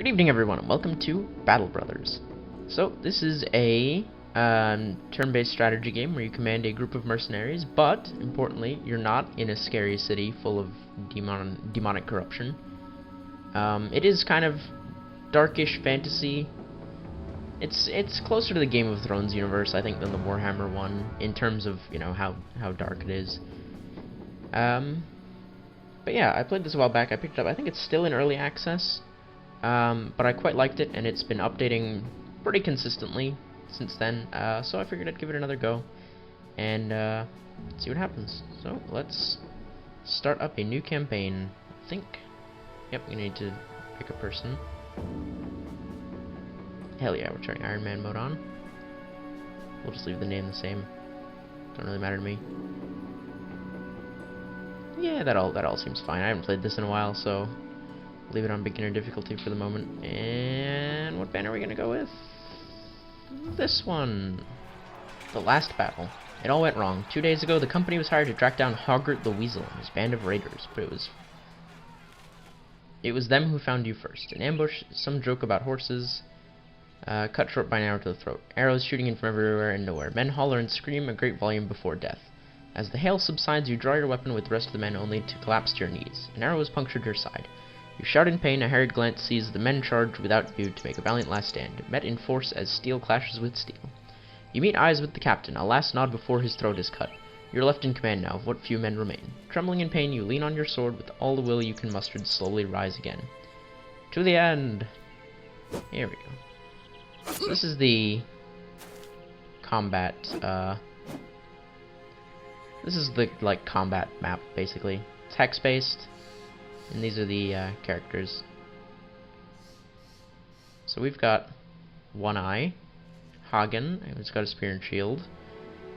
Good evening, everyone, and welcome to Battle Brothers. So, this is a turn-based strategy game where you command a group of mercenaries, but, importantly, you're not in a scary city full of demonic corruption. It is kind of darkish fantasy. It's closer to the Game of Thrones universe, I think, than the Warhammer one, in terms of, you know, how dark it is. But yeah, I played this a while back. I picked it up. I think it's still in early access. But I quite liked it, and it's been updating pretty consistently since then, so I figured I'd give it another go, and see what happens. So, let's start up a new campaign, I think. Yep, we need to pick a person. Hell yeah, we're turning Iron Man mode on. We'll just leave the name the same. Don't really matter to me. Yeah, that all seems fine. I haven't played this in a while, so leave it on beginner difficulty for the moment. And what banner are we gonna go with? This one. The last battle. It all went wrong. 2 days ago, the company was hired to track down Hoggart the Weasel and his band of raiders, but it was them who found you first. An ambush, some joke about horses, cut short by an arrow to the throat. Arrows shooting in from everywhere and nowhere. Men holler and scream a great volume before death. As the hail subsides, you draw your weapon with the rest of the men only to collapse to your knees. An arrow has punctured your side. You shout in pain, a harried glance sees the men charge without you to make a valiant last stand, met in force as steel clashes with steel. You meet eyes with the captain, a last nod before his throat is cut. You're left in command now of what few men remain. Trembling in pain, you lean on your sword with all the will you can muster to slowly rise again. To the end! Here we go. So this is the combat, this is the, combat map, basically. It's hex-based. And these are the characters. So we've got One Eye, Hagen, who's got a spear and shield,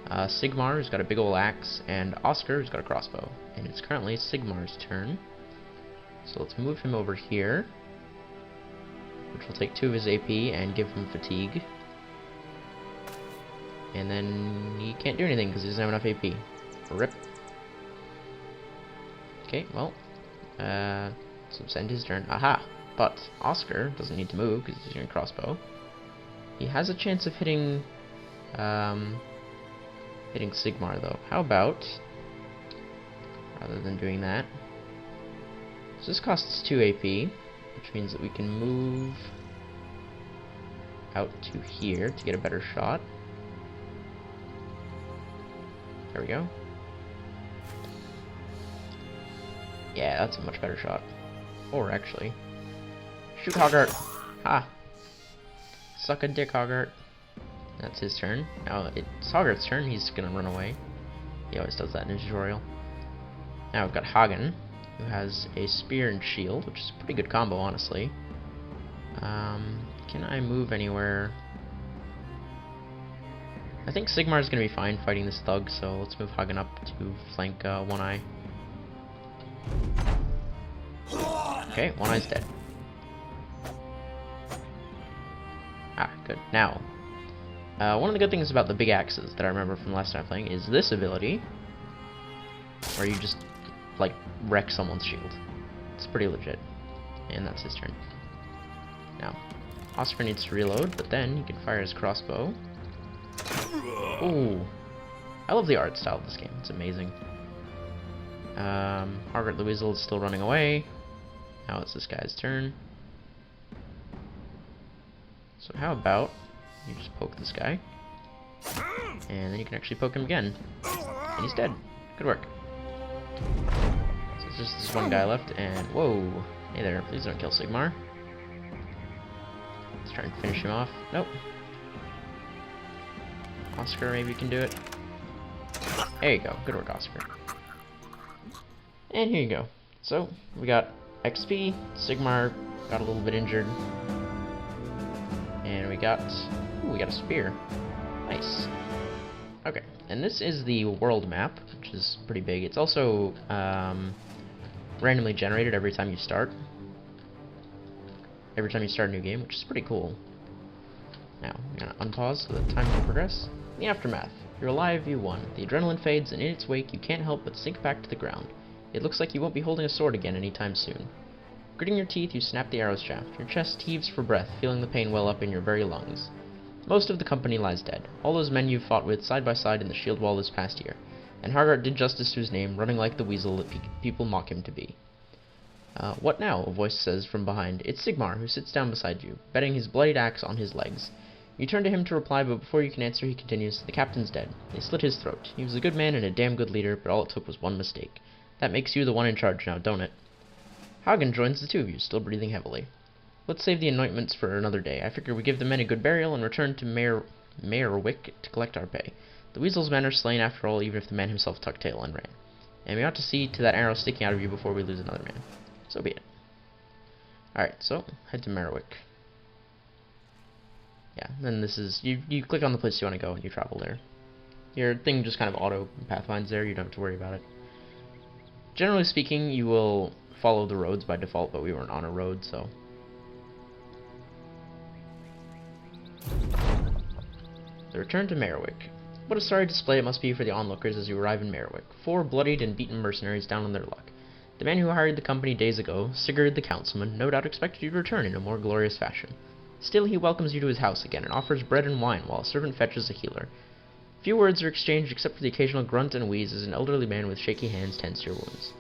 Sigmar, who's got a big ol' axe, and Oscar, who's got a crossbow. And it's currently Sigmar's turn. So let's move him over here, which will take 2 of his AP and give him fatigue. And then he can't do anything because he doesn't have enough AP. Rip. Okay, well. So send his turn. Aha! But Oscar doesn't need to move because he's using a crossbow. He has a chance of hitting Sigmar though. How about, rather than doing that, so this costs 2 AP, which means that we can move out to here to get a better shot. There we go. Yeah, that's a much better shot. Or actually, shoot Hoggart! Ha! Suck a dick, Hoggart. That's his turn. Now it's Hoggart's turn. He's gonna run away. He always does that in his tutorial. Now we've got Hagen, who has a spear and shield, which is a pretty good combo, honestly. Can I move anywhere? I think Sigmar's gonna be fine fighting this thug, so let's move Hagen up to flank One Eye. Okay, One Eye's dead. Ah, good. Now, one of the good things about the big axes that I remember from last time playing is this ability, where you just, wreck someone's shield. It's pretty legit. And that's his turn. Now, Oscar needs to reload, but then he can fire his crossbow. Ooh. I love the art style of this game. It's amazing. Hoggart the Weasel is still running away. Now it's this guy's turn. So how about you just poke this guy, and then you can actually poke him again, and he's dead. Good work. So it's just this one guy left, and whoa, hey there, please don't kill Sigmar. Let's try and finish him off. Nope. Oscar, maybe you can do it. There you go. Good work, Oscar. And here you go. So we got XP. Sigmar got a little bit injured. And we got a spear. Nice. Okay, and this is the world map, which is pretty big. It's also randomly generated every time you start. Every time you start a new game, which is pretty cool. Now, we're gonna unpause so that time can progress. In the aftermath. You're alive, you won. The adrenaline fades, and in its wake, you can't help but sink back to the ground. It looks like you won't be holding a sword again anytime soon. Gritting your teeth, you snap the arrow's shaft. Your chest heaves for breath, feeling the pain well up in your very lungs. Most of the company lies dead, all those men you've fought with side by side in the shield wall this past year, and Hoggart did justice to his name, running like the weasel that people mock him to be. What now? A voice says from behind. It's Sigmar, who sits down beside you, bedding his bloodied axe on his legs. You turn to him to reply, but before you can answer, he continues, The captain's dead. They slit his throat. He was a good man and a damn good leader, but all it took was one mistake. That makes you the one in charge now, don't it? Hagen joins the two of you, still breathing heavily. Let's save the anointments for another day. I figure we give the men a good burial and return to Mayorwick to collect our pay. The weasel's men are slain after all, even if the man himself tucked tail and ran. And we ought to see to that arrow sticking out of you before we lose another man. So be it. Alright, so head to Mayorwick. Yeah, then this is you click on the place you want to go and you travel there. Your thing just kind of auto pathfinds there, you don't have to worry about it. Generally speaking, you will follow the roads by default, but we weren't on a road, so. The return to Mayorwick. What a sorry display it must be for the onlookers as you arrive in Mayorwick. 4 bloodied and beaten mercenaries down on their luck. The man who hired the company days ago, Sigurd the councilman, no doubt expected you to return in a more glorious fashion. Still, he welcomes you to his house again and offers bread and wine while a servant fetches a healer. Few words are exchanged except for the occasional grunt and wheeze as an elderly man with shaky hands tends to your wounds.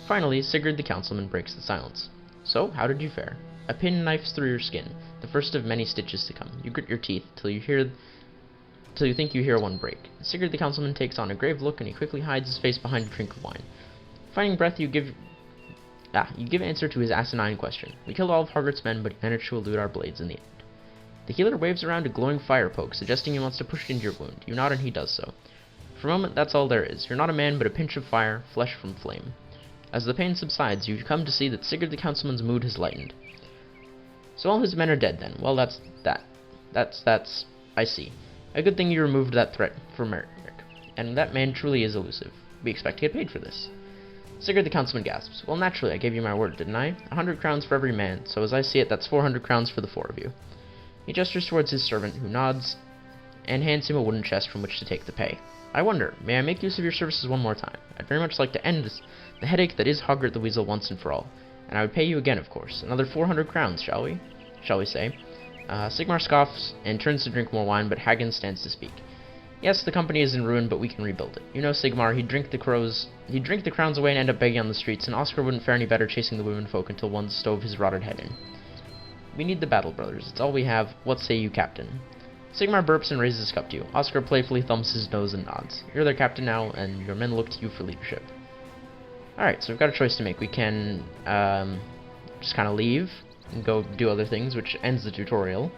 Finally, Sigurd the councilman breaks the silence. So, how did you fare? A pin knifes through your skin, the first of many stitches to come. You grit your teeth till you think you hear one break. Sigurd the councilman takes on a grave look and he quickly hides his face behind a drink of wine. Finding breath, you give answer to his asinine question. We killed all of Hoggart's men, but he managed to elude our blades in the end. The healer waves around a glowing fire poke, suggesting he wants to push it into your wound. You nod and he does so. For a moment, that's all there is. You're not a man, but a pinch of fire, flesh from flame. As the pain subsides, you come to see that Sigurd the councilman's mood has lightened. So all his men are dead, then. Well, that's... I see. A good thing you removed that threat from Merrick. And that man truly is elusive. We expect to get paid for this. Sigurd the councilman gasps. Well, naturally, I gave you my word, didn't I? 100 crowns for every man, so as I see it, that's 400 crowns for the 4 of you. He gestures towards his servant, who nods, and hands him a wooden chest from which to take the pay. I wonder, may I make use of your services one more time? I'd very much like to end the headache that is Hoggart the Weasel once and for all. And I would pay you again, of course. Another 400 crowns, shall we? Shall we say? Sigmar scoffs and turns to drink more wine, but Hagen stands to speak. Yes, the company is in ruin, but we can rebuild it. You know, Sigmar, he'd drink the crowns away and end up begging on the streets, and Oscar wouldn't fare any better chasing the women folk until one stove his rotted head in. We need the battle, brothers. It's all we have. What say you, Captain? Sigmar burps and raises his cup to you. Oscar playfully thumbs his nose and nods. You're their captain now, and your men look to you for leadership. Alright, so we've got a choice to make. We can just kind of leave and go do other things, which ends the tutorial.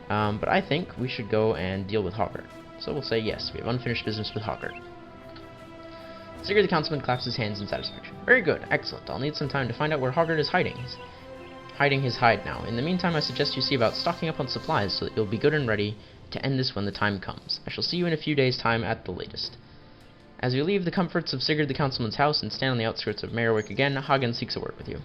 But I think we should go and deal with Hoggart. So we'll say yes, we have unfinished business with Hoggart. Sigurd the councilman claps his hands in satisfaction. Very good, excellent. I'll need some time to find out where Hoggart is hiding. He's hiding his hide now. In the meantime, I suggest you see about stocking up on supplies so that you'll be good and ready to end this when the time comes. I shall see you in a few days' time at the latest. As you leave the comforts of Sigurd the councilman's house and stand on the outskirts of Mayorwick again, Hagen seeks a word with you.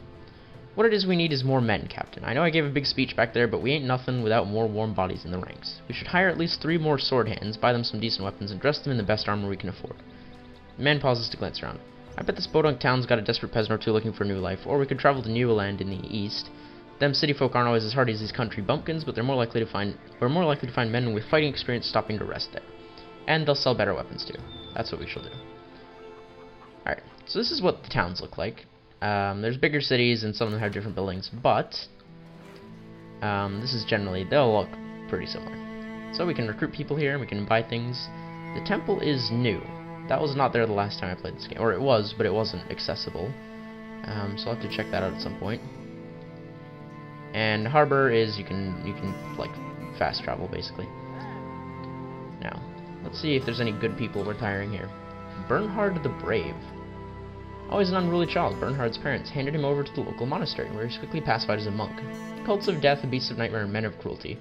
What it is we need is more men, Captain. I know I gave a big speech back there, but we ain't nothing without more warm bodies in the ranks. We should hire at least 3 more sword hands, buy them some decent weapons, and dress them in the best armor we can afford. The man pauses to glance around. I bet this podunk town's got a desperate peasant or two looking for a new life, or we could travel to Newland in the east. Them city folk aren't always as hardy as these country bumpkins, but we're more likely to find men with fighting experience stopping to rest there. And they'll sell better weapons too. That's what we shall do. Alright, so this is what the towns look like. There's bigger cities and some of them have different buildings, but this is generally, they'll look pretty similar. So we can recruit people here, we can buy things. The temple is new. That was not there the last time I played this game, or it was, but it wasn't accessible. So I'll have to check that out at some point. And harbor is you can like fast travel basically. Now, let's see if there's any good people worth hiring here. Bernhard the Brave. Always an unruly child, Bernhard's parents handed him over to the local monastery, where he was quickly pacified as a monk. Cults of death, beasts of nightmare, and men of cruelty.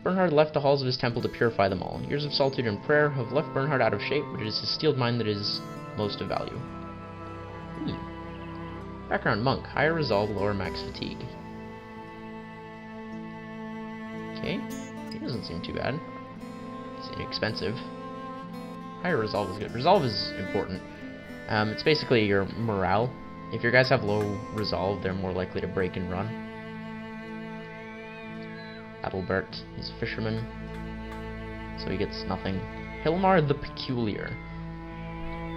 Bernhard left the halls of his temple to purify them all. Years of solitude and prayer have left Bernhard out of shape, but it is his steeled mind that is most of value. Background monk, higher resolve, lower max fatigue. Okay, he doesn't seem too bad. It's inexpensive. Higher resolve is good. Resolve is important. It's basically your morale. If your guys have low resolve, they're more likely to break and run. Adalbert, he's a fisherman, so he gets nothing. Hilmar the Peculiar.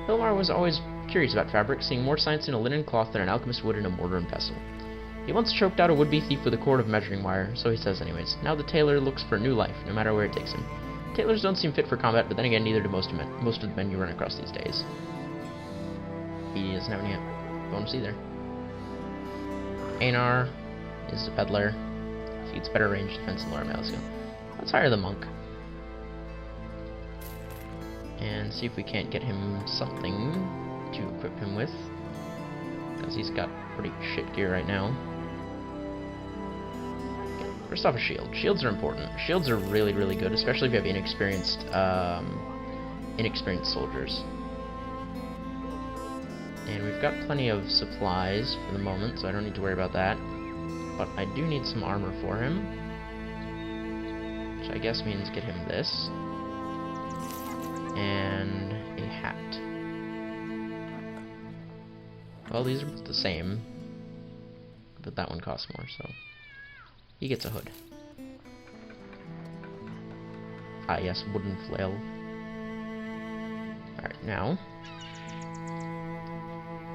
Hilmar was always curious about fabric, seeing more science in a linen cloth than an alchemist would in a mortar and pestle. He once choked out a would-be thief with a cord of measuring wire, so he says anyways. Now the tailor looks for a new life, no matter where it takes him. Tailors don't seem fit for combat, but then again, neither do most of the men you run across these days. He doesn't have any bonus either. Einar is a peddler. He gets better range defense and lower melee skill. Let's hire the monk. And see if we can't get him something to equip him with. Because he's got pretty shit gear right now. Okay, first off, a shield. Shields are important. Shields are really, really good, especially if you have inexperienced soldiers. And we've got plenty of supplies for the moment, so I don't need to worry about that. But I do need some armor for him. Which I guess means get him this. And a hat. Well, these are both the same. But that one costs more, so... he gets a hood. Ah, yes, wooden flail. Alright, now...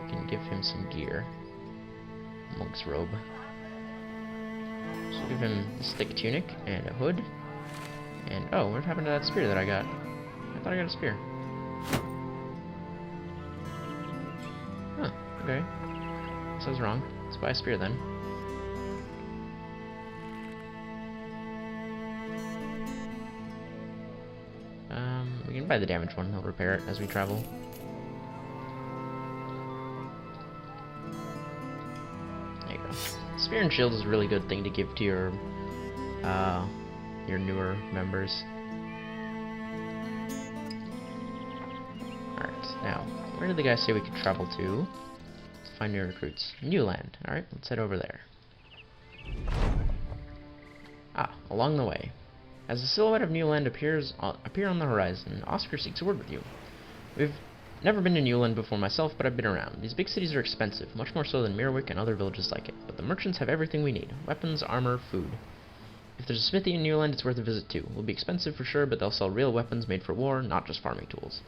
we can give him some gear. Monk's robe. So give him this thick tunic and a hood. And, oh, what happened to that spear that I got? I thought I got a spear. Huh, okay. This was wrong. Let's buy a spear then. We can buy the damaged one. I'll repair it as we travel. There you go. Spear and shield is a really good thing to give to your newer members. Alright, now, where did the guy say we could travel to find new recruits? New land. Alright, let's head over there. Ah, along the way. As the silhouette of Newland appear on the horizon, Oscar seeks a word with you. We've never been to Newland before myself, but I've been around. These big cities are expensive, much more so than Mirwick and other villages like it, but the merchants have everything we need. Weapons, armor, food. If there's a smithy in Newland, it's worth a visit too. It will be expensive for sure, but they'll sell real weapons made for war, not just farming tools.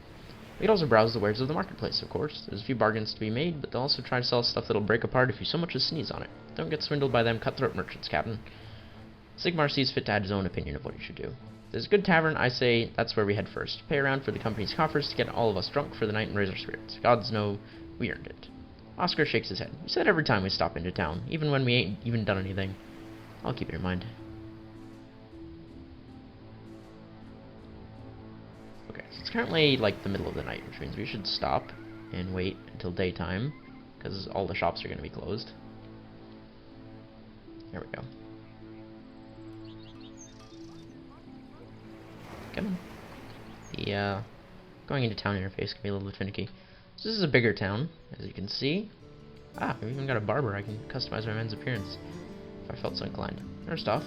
We could also browse the wares of the marketplace, of course. There's a few bargains to be made, but they'll also try to sell stuff that'll break apart if you so much as sneeze on it. Don't get swindled by them cutthroat merchants, Captain. Sigmar sees fit to add his own opinion of what you should do. If there's a good tavern, I say that's where we head first. Pay around for the company's coffers to get all of us drunk for the night and raise our spirits. Gods know we earned it. Oscar shakes his head. We say that every time we stop into town, even when we ain't even done anything. I'll keep it in mind. Okay, so it's currently like the middle of the night, which means we should stop and wait until daytime, because all the shops are going to be closed. There we go. Come on. The going into town interface can be a little bit finicky. So this is a bigger town, as you can see. Ah, we've even got a barber. I can customize my men's appearance if I felt so inclined. First off,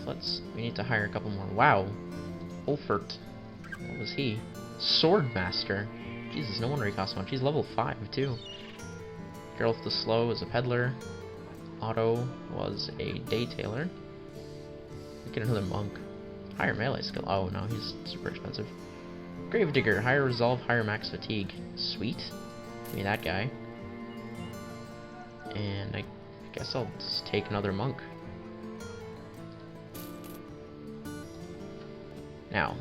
we need to hire a couple more. Wow. Ulfert. What was he? Swordmaster. Jesus, no wonder he costs much. He's level 5 too. Geralt the Slow is a peddler. Otto was a day tailor. Get another monk. Higher melee skill. Oh no, he's super expensive. Gravedigger, higher resolve, higher max fatigue. Sweet. Give me that guy. And I guess I'll just take another monk. Now,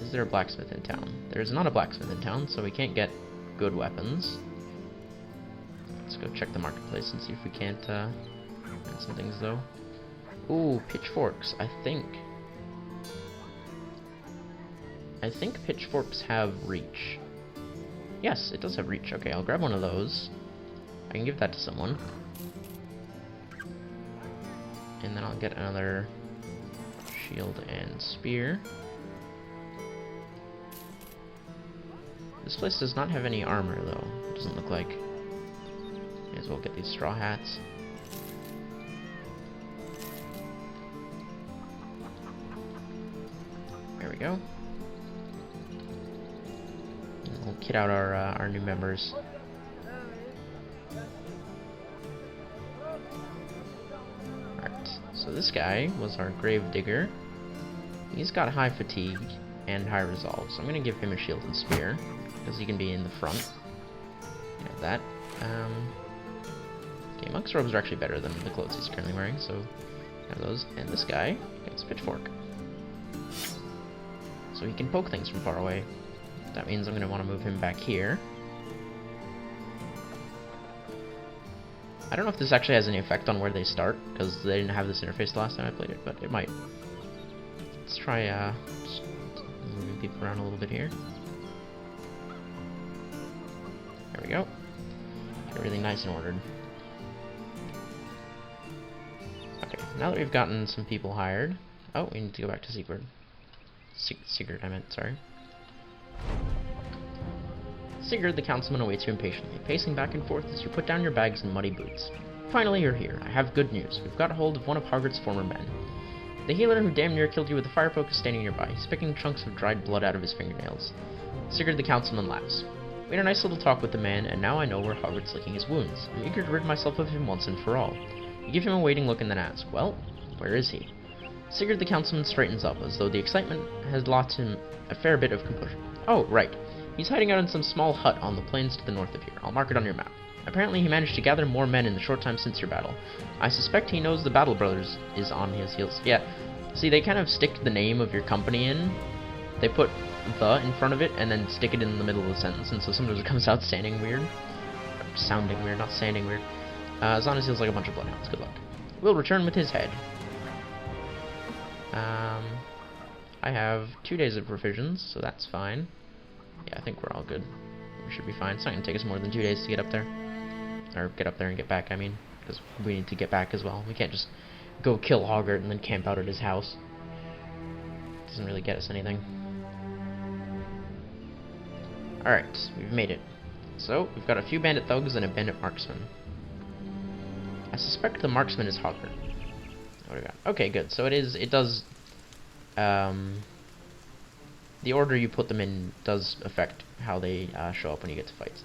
is there a blacksmith in town? There's not a blacksmith in town, so we can't get good weapons. Let's go check the marketplace and see if we can't get some things though. Ooh, pitchforks. I think pitchforks have reach. Yes, it does have reach. Okay, I'll grab one of those. I can give that to someone. And then I'll get another shield and spear. This place does not have any armor, though. It doesn't look like. May as well get these straw hats. There we go. And we'll kit out our new members. this guy was our grave digger. He's got high fatigue and high resolve, so I'm gonna give him a shield and spear because he can be in the front. Got that. Okay, monk's robes are actually better than the clothes he's currently wearing, so have those. And this guy gets a pitchfork, so he can poke things from far away. That means I'm gonna want to move him back here. I don't know if this actually has any effect on where they start, because they didn't have this interface the last time I played it, but it might. Let's try just moving people around a little bit here. There we go. Get everything nice and ordered. Okay, now that we've gotten some people hired... Oh, we need to go back to Sigurd. Sigurd, I meant, sorry. Sigurd, the councilman, awaits you impatiently, pacing back and forth as you put down your bags and muddy boots. Finally, you're here. I have good news. We've got a hold of one of Hoggart's former men. The healer who damn near killed you with a fire poke is standing nearby. He's picking chunks of dried blood out of his fingernails. Sigurd, the councilman, laughs. We had a nice little talk with the man, and now I know where Hoggart's licking his wounds. I'm eager to rid myself of him once and for all. You give him a waiting look and then ask, well, where is he? Sigurd, the councilman, straightens up, as though the excitement has lost him a fair bit of composure. Oh, right. He's hiding out in some small hut on the plains to the north of here. I'll mark it on your map. Apparently he managed to gather more men in the short time since your battle. I suspect he knows the Battle Brothers is on his heels. Yeah, see, they kind of stick the name of your company in. They put the in front of it and then stick it in the middle of the sentence, and so sometimes it comes out sounding weird, not sounding weird. Is on his heels like a bunch of bloodhounds. Good luck. We'll return with his head. I have 2 days of provisions, so that's fine. Yeah, I think we're all good. We should be fine. It's not going to take us more than 2 days to get up there. Or get up there and get back, I mean. Because we need to get back as well. We can't just go kill Hoggart and then camp out at his house. Doesn't really get us anything. Alright, we've made it. So, we've got a few bandit thugs and a bandit marksman. I suspect the marksman is Hoggart. What do we got? Okay, good. So it does... the order you put them in does affect how they show up when you get to fights.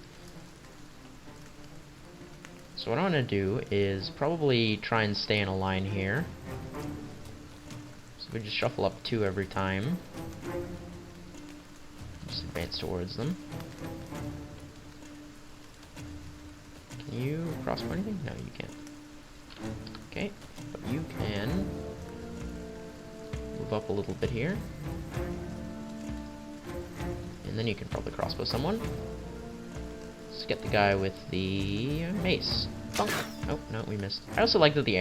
So what I want to do is probably try and stay in a line here. So we just shuffle up 2 every time. Just advance towards them. Can you crossbow anything? No, you can't. Okay, but you can move up a little bit here. And then you can probably crossbow someone. Let's get the guy with the mace. Bonk. Oh, no, we missed. I also like that the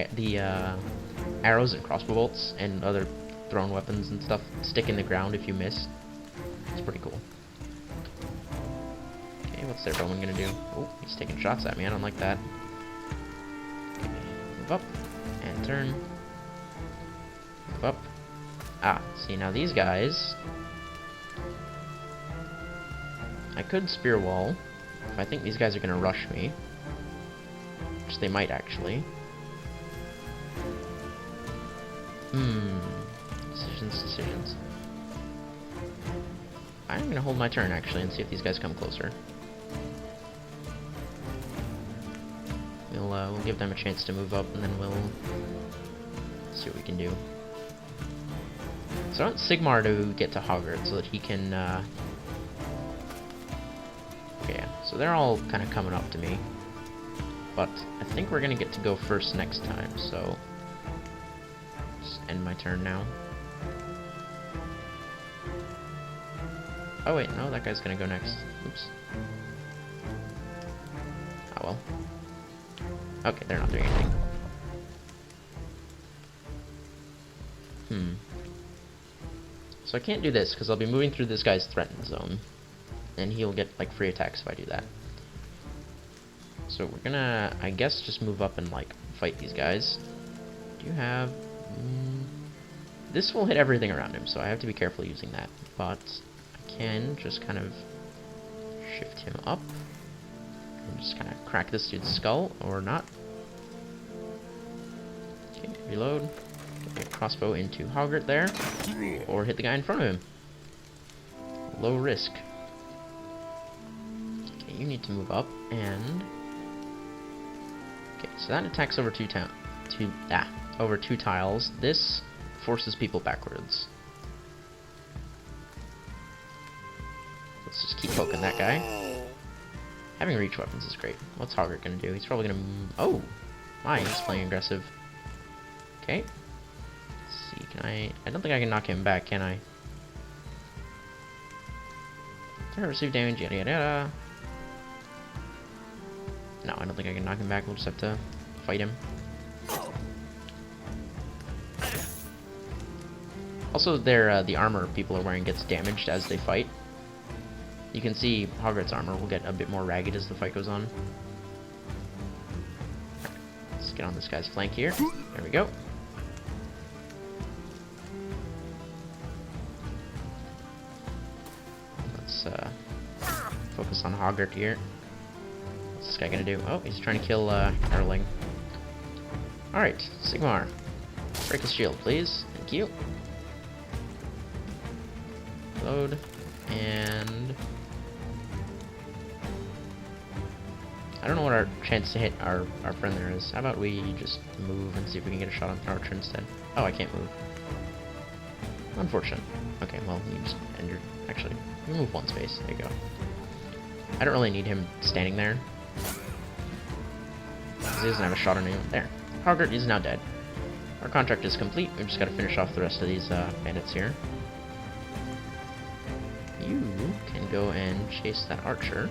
arrows and crossbow bolts and other thrown weapons and stuff stick in the ground if you miss. It's pretty cool. Okay, what's their bowman gonna do? Oh, he's taking shots at me. I don't like that. Okay, move up and turn. Move up. Ah, see, now these guys... I could spear wall if I think these guys are going to rush me, which they might actually. Decisions. I'm going to hold my turn actually and see if these guys come closer. We'll give them a chance to move up, and then we'll see what we can do. So I want Sigmar to get to Hoggart so that he can okay, so they're all kind of coming up to me, but I think we're gonna get to go first next time, so just end my turn now. Oh wait, no, that guy's gonna go next. Oops. Oh well. Okay, they're not doing anything. So I can't do this because I'll be moving through this guy's threatened zone, and he'll get like free attacks if I do that. So we're gonna, I guess, just move up and like fight these guys. Do you have... this will hit everything around him, so I have to be careful using that. But I can just kind of shift him up and just kind of crack this dude's skull, or not. Okay, reload. Get a crossbow into Hoggart there, or hit the guy in front of him. Low risk. Okay, you need to move up, and... okay, so that attacks over 2 over 2 tiles. This forces people backwards. Let's just keep poking that guy. Having reach weapons is great. What's Hoggart gonna do? He's probably gonna... Oh! My, he's playing aggressive. Okay. Let's see, can I don't think I can knock him back, can I? Receive damage, yada yada yada. No, I don't think I can knock him back. We'll just have to fight him. Also, the armor people are wearing gets damaged as they fight. You can see Hoggart's armor will get a bit more ragged as the fight goes on. Let's get on this guy's flank here. There we go. Let's focus on Hoggart here. What's this guy gonna do? Oh, he's trying to kill Erling. Alright, Sigmar. Break his shield, please. Thank you. Load. And... I don't know what our chance to hit our friend there is. How about we just move and see if we can get a shot on Archer instead? Oh, I can't move. Unfortunate. Okay, well, you just end your... Actually, you move 1 space. There you go. I don't really need him standing there. Because he doesn't have a shot on anyone. There. Hoggart is now dead. Our contract is complete. We've just got to finish off the rest of these bandits here. You can go and chase that archer.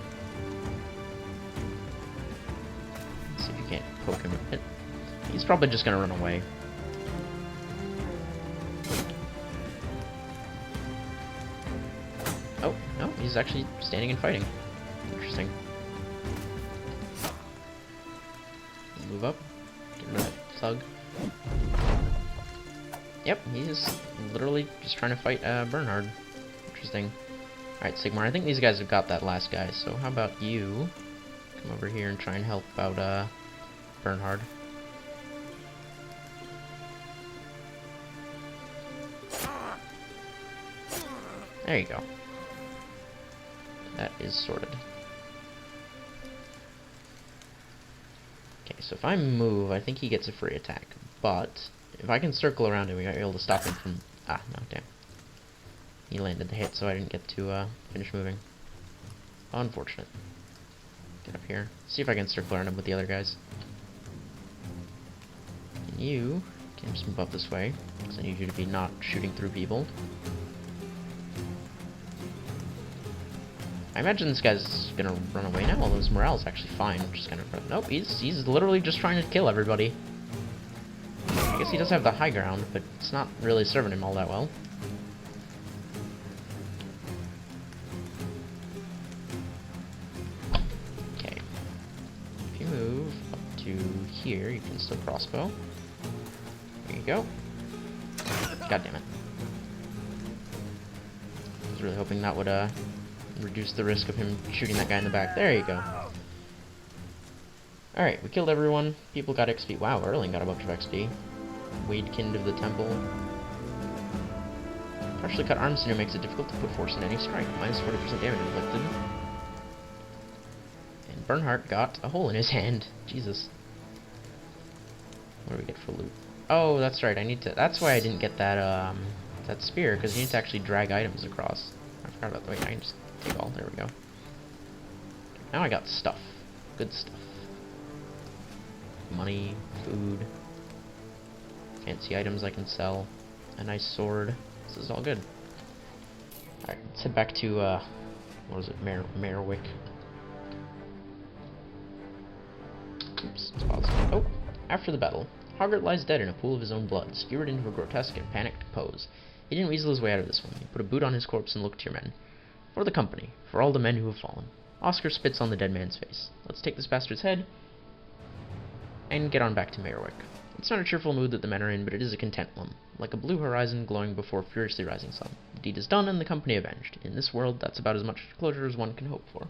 Let's see if you can't poke him with it. He's probably just going to run away. Oh, no, he's actually standing and fighting. Interesting. Move up. Get rid of that thug. Yep, he's literally just trying to fight Bernhard. Interesting. Alright, Sigmar, I think these guys have got that last guy, so how about you come over here and try and help out Bernhard. There you go. That is sorted. Okay, so if I move, I think he gets a free attack. But if I can circle around him, we are able to stop him from... Ah, no, damn. He landed the hit, so I didn't get to finish moving. Unfortunate. Get up here. See if I can circle around him with the other guys. And you can just move up this way, because I need you to be not shooting through people. I imagine this guy's gonna run away now, although his morale's actually fine. I'm just gonna run. Nope, he's literally just trying to kill everybody. I guess he does have the high ground, but it's not really serving him all that well. Okay. If you move up to here, you can still crossbow. There you go. God damn it. I was really hoping that would, reduce the risk of him shooting that guy in the back. There you go. Alright, we killed everyone. People got XP. Wow, Erling got a bunch of XP. Wadekind of the Temple. Partially cut arm sinew makes it difficult to put force in any strike. Minus 40% damage inflicted. And Bernhard got a hole in his hand. Jesus. What do we get for loot? Oh, that's right. I need to... That's why I didn't get that, that spear, because you need to actually drag items across. I forgot about the way I can just take all. There we go. Now I got stuff. Good stuff. Money, food, fancy items I can sell, a nice sword. This is all good. Alright, let's head back to, what was it, Merwick. Oops, let's pause. Oh, after the battle, Hoggart lies dead in a pool of his own blood, skewered into a grotesque and panicked pose. He didn't weasel his way out of this one. He put a boot on his corpse and looked to your men. For the company, for all the men who have fallen. Oscar spits on the dead man's face. Let's take this bastard's head and get on back to Merwick. It's not a cheerful mood that the men are in, but it is a content one, like a blue horizon glowing before a furiously rising sun. The deed is done and the company avenged. In this world, that's about as much closure as one can hope for.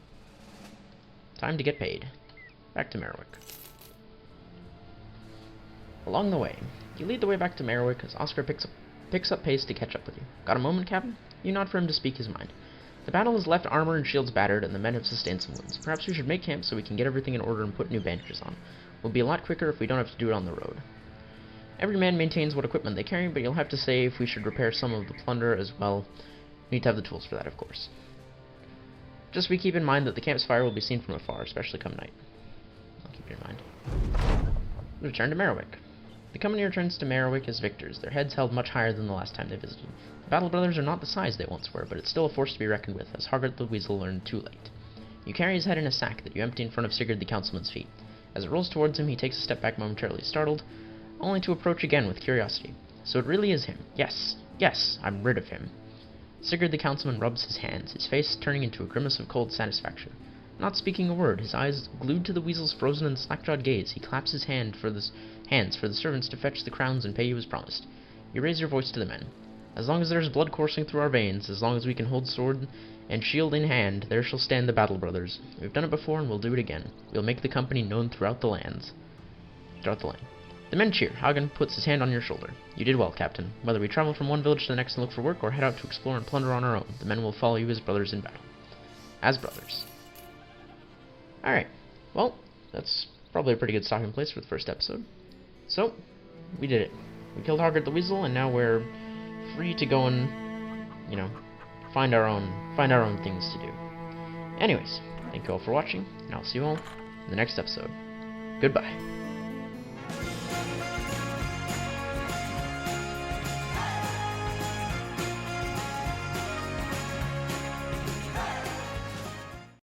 Time to get paid. Back to Merwick. Along the way, you lead the way back to Merwick as Oscar picks up pace to catch up with you. Got a moment, Captain? You nod for him to speak his mind. The battle has left armor and shields battered, and the men have sustained some wounds. Perhaps we should make camp so we can get everything in order and put new bandages on. We'll be a lot quicker if we don't have to do it on the road. Every man maintains what equipment they carry, but you'll have to say if we should repair some of the plunder as well. We need to have the tools for that, of course. Just keep in mind that the camp's fire will be seen from afar, especially come night. I'll keep it in mind. Return to Merriwick. The company returns to Merriwick as victors, their heads held much higher than the last time they visited. The Battle Brothers are not the size they once were, but it's still a force to be reckoned with, as Hoggart the Weasel learned too late. You carry his head in a sack that you empty in front of Sigurd the Councilman's feet. As it rolls towards him, he takes a step back momentarily startled, only to approach again with curiosity. So it really is him. Yes, yes, I'm rid of him. Sigurd the Councilman rubs his hands, his face turning into a grimace of cold satisfaction. Not speaking a word, his eyes glued to the Weasel's frozen and slack-jawed gaze, he claps his hands for the servants to fetch the crowns and pay you as promised. You raise your voice to the men. As long as there is blood coursing through our veins, as long as we can hold sword and shield in hand, there shall stand the Battle Brothers. We've done it before, and we'll do it again. We'll make the company known throughout the land. The men cheer. Hagen puts his hand on your shoulder. You did well, Captain. Whether we travel from one village to the next and look for work, or head out to explore and plunder on our own, the men will follow you as brothers in battle. As brothers. Alright. Well, that's probably a pretty good stopping place for the first episode. So, we did it. We killed Hoggart the Weasel, and now we're free to go and, you know, find our own things to do. Anyways, thank you all for watching, and I'll see you all in the next episode. Goodbye.